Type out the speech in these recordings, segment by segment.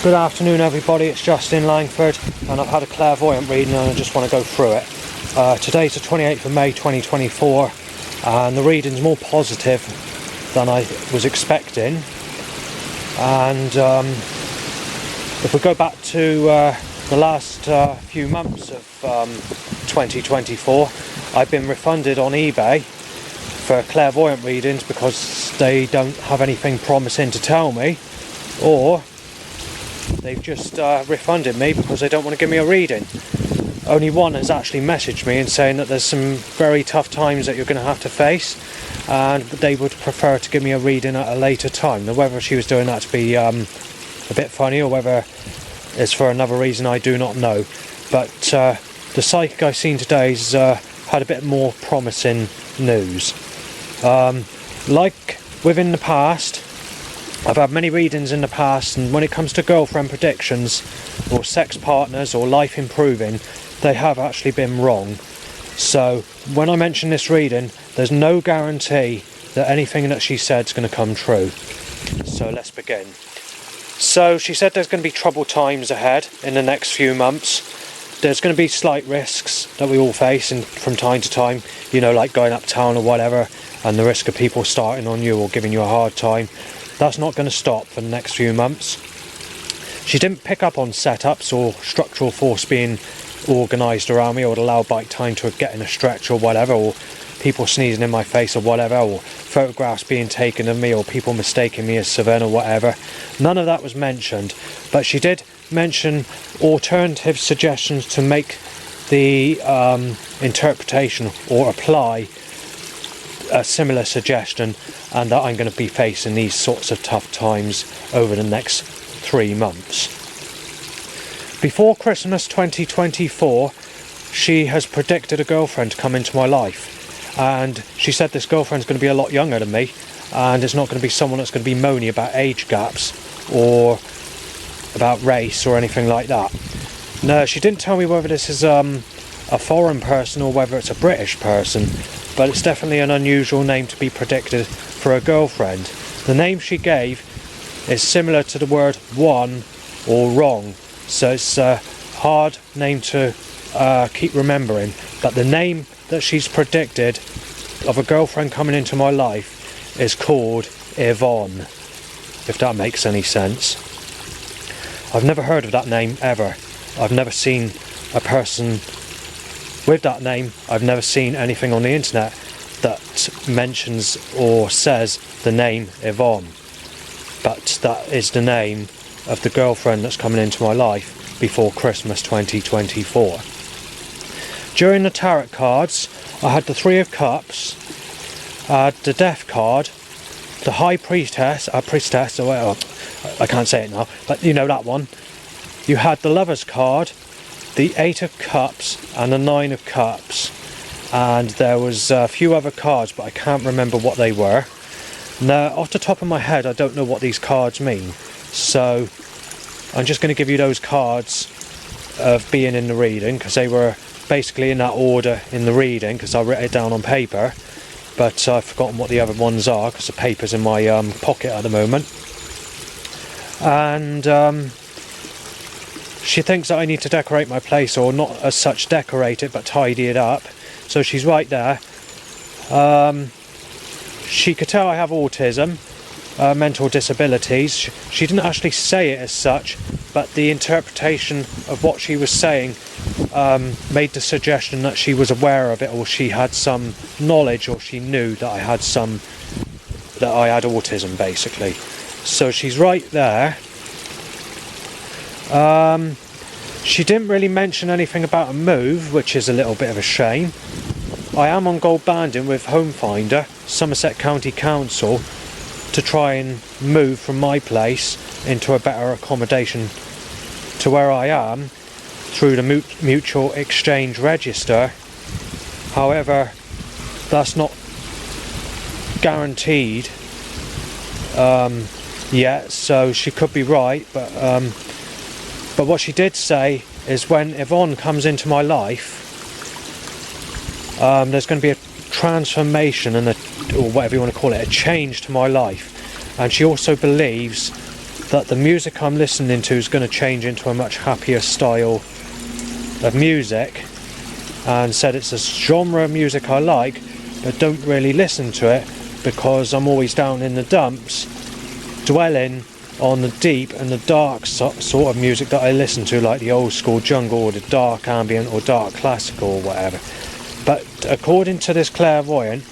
Good afternoon everybody, it's Justin Langford and I've had a clairvoyant reading and I just want to go through it. Today's the 28th of May 2024 and the reading's more positive than I was expecting. And if we go back to the last few months of 2024, I've been refunded on eBay for clairvoyant readings because they don't have anything promising to tell me, or they've just refunded me because they don't want to give me a reading. Only one has actually messaged me and saying that there's some very tough times that you're going to have to face and they would prefer to give me a reading at a later time. Now whether she was doing that to be a bit funny or whether it's for another reason I do not know. But the psychic I've seen today's had a bit more promising news. Like within the past, I've had many readings in the past, and when it comes to girlfriend predictions or sex partners or life improving, they have actually been wrong. So when I mention this reading, there's no guarantee that anything that she said is going to come true. So let's begin. So she said there's going to be troubled times ahead in the next few months. There's going to be slight risks that we all face and from time to time, you know, like going uptown or whatever, and the risk of people starting on you or giving you a hard time. That's not going to stop for the next few months. She didn't pick up on setups or structural force being organised around me, or allow bike time to get in a stretch or whatever, or people sneezing in my face or whatever, or photographs being taken of me, or people mistaking me as SVEN or whatever. None of that was mentioned, but she did mention alternative suggestions to make the interpretation or apply a similar suggestion, and that I'm going to be facing these sorts of tough times over the next 3 months. Before Christmas 2024, she has predicted a girlfriend to come into my life, and she said this girlfriend's going to be a lot younger than me, and it's not going to be someone that's going to be moany about age gaps or about race or anything like that. No, she didn't tell me whether this is a foreign person or whether it's a British person, but it's definitely an unusual name to be predicted for a girlfriend. The name she gave is similar to the word one or wrong, so it's a hard name to keep remembering. But the name that she's predicted of a girlfriend coming into my life is called Ivon, if that makes any sense. I've never heard of that name ever. I've never seen a person with that name. I've never seen anything on the internet that mentions or says the name Ivon, but that is the name of the girlfriend that's coming into my life before Christmas 2024. During the tarot cards, I had the Three of Cups, the Death card, the High Priestess, or well, I can't say it now, but you know that one. You had the Lover's card, the Eight of Cups and the Nine of Cups, and there was a few other cards but I can't remember what they were. Now off the top of my head I don't know what these cards mean, so I'm just going to give you those cards of being in the reading, because they were basically in that order in the reading, because I wrote it down on paper, but I've forgotten what the other ones are because the paper's in my pocket at the moment. And she thinks that I need to decorate my place, or not as such decorate it, but tidy it up. So she's right there. She could tell I have autism, mental disabilities. She didn't actually say it as such, but the interpretation of what she was saying made the suggestion that she was aware of it, or she had some knowledge, or she knew that I had autism basically. So she's right there. She didn't really mention anything about a move, which is a little bit of a shame. I am on gold banding with Home Finder, Somerset County Council, to try and move from my place into a better accommodation to where I am through the mutual exchange register. However, that's not guaranteed yet, so she could be right, but what she did say is when Yvonne comes into my life, there's going to be a transformation and or whatever you want to call it, a change to my life. And she also believes that the music I'm listening to is going to change into a much happier style of music, and said it's a genre of music I like but don't really listen to it because I'm always down in the dumps dwelling on the deep and the dark sort of music that I listen to, like the old school jungle or the dark ambient or dark classical or whatever. But according to this clairvoyant,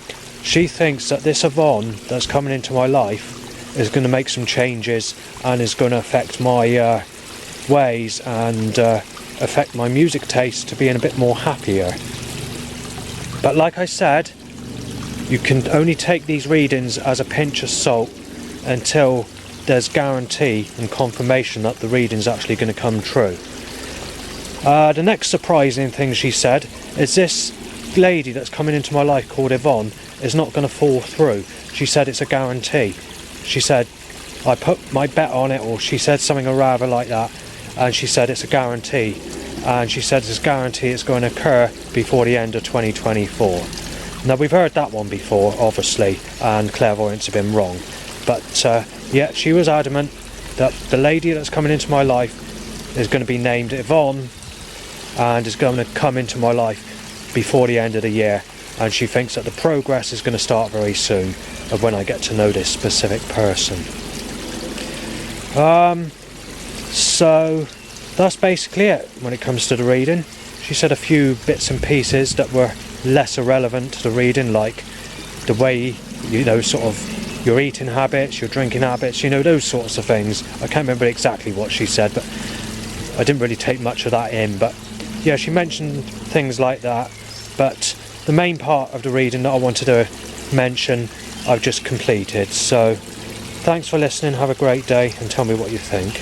she thinks that this Ivon that's coming into my life is going to make some changes and is going to affect my ways and affect my music taste to being a bit more happier. But like I said, you can only take these readings as a pinch of salt until there's guarantee and confirmation that the reading's actually going to come true. The next surprising thing she said is this lady that's coming into my life called Ivon is not going to fall through. She said it's a guarantee. She said I put my bet on it, or she said something or rather like that, and she said it's a guarantee, and she said it's a guarantee it's going to occur before the end of 2024. Now we've heard that one before obviously, and clairvoyants have been wrong, but yeah, she was adamant that the lady that's coming into my life is going to be named Ivon and is going to come into my life before the end of the year, and she thinks that the progress is going to start very soon of when I get to know this specific person. So that's basically it when it comes to the reading. She said a few bits and pieces that were less irrelevant to the reading, like the way, you know, sort of your eating habits, your drinking habits, you know, those sorts of things. I can't remember exactly what she said, but I didn't really take much of that in. But yeah, she mentioned things like that. But the main part of the reading that I wanted to mention, I've just completed. So thanks for listening, have a great day, and tell me what you think.